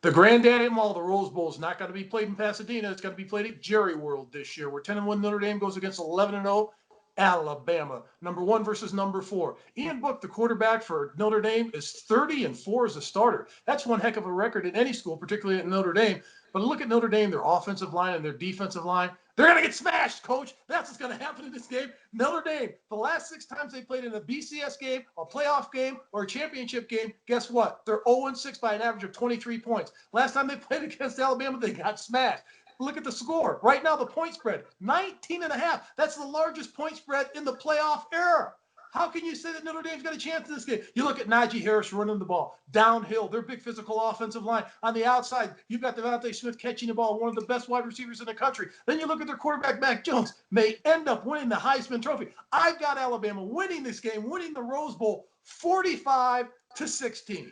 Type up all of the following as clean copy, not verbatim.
The granddaddy of all, the Rose Bowl, is not going to be played in Pasadena. It's going to be played at Jerry World this year, where 10-1 Notre Dame goes against 11-0 Alabama. Number 1 versus number 4. Ian Book, the quarterback for Notre Dame, is 30-4 as a starter. That's one heck of a record in any school, particularly at Notre Dame. But look at Notre Dame, their offensive line and their defensive line. They're going to get smashed, Coach. That's what's going to happen in this game. Notre Dame, the last 6 times they played in a BCS game, a playoff game, or a championship game, guess what? They're 0-6 by an average of 23 points. Last time they played against Alabama, they got smashed. Look at the score. Right now, the point spread, 19.5. That's the largest point spread in the playoff era. How can you say that Notre Dame's got a chance in this game? You look at Najee Harris running the ball downhill. They're big physical offensive line. On the outside, you've got Devontae Smith catching the ball, one of the best wide receivers in the country. Then you look at their quarterback, Mac Jones, may end up winning the Heisman Trophy. I've got Alabama winning this game, winning the Rose Bowl 45-16.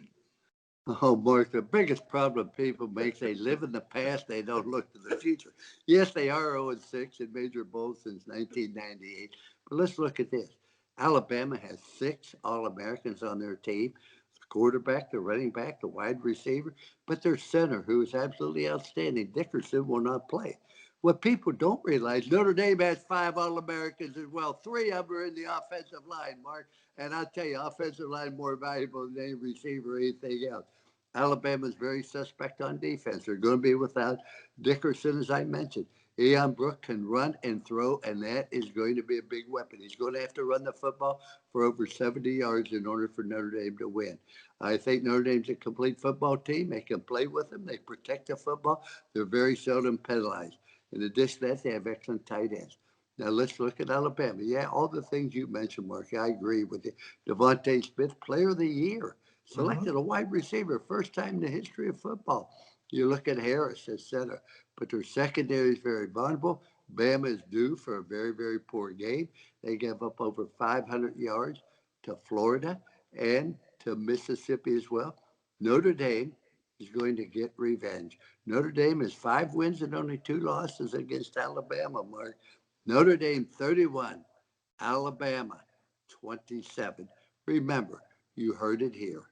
Oh, Mark, the biggest problem people make, they live in the past, they don't look to the future. Yes, they are 0-6 in major bowls since 1998, but let's look at this. Alabama has 6 All-Americans on their team, the quarterback, the running back, the wide receiver, but their center, who is absolutely outstanding, Dickerson, will not play. What people don't realize, Notre Dame has 5 All-Americans as well. 3 of them are in the offensive line, Mark. And I'll tell you, offensive line more valuable than any receiver or anything else. Alabama's very suspect on defense. They're going to be without Dickerson, as I mentioned. Ian Book can run and throw, and that is going to be a big weapon. He's going to have to run the football for over 70 yards in order for Notre Dame to win. I think Notre Dame's a complete football team. They can play with them. They protect the football. They're very seldom penalized. In addition to that, they have excellent tight ends. Now, let's look at Alabama. Yeah, all the things you mentioned, Mark, I agree with you. Devontae Smith, Player of the Year, selected a wide receiver, first time in the history of football. You look at Harris at center, but their secondary is very vulnerable. Bama is due for a very, very poor game. They gave up over 500 yards to Florida and to Mississippi as well. Notre Dame is going to get revenge. Notre Dame has 5 wins and only 2 losses against Alabama, Mark. Notre Dame 31, Alabama 27. Remember, you heard it here.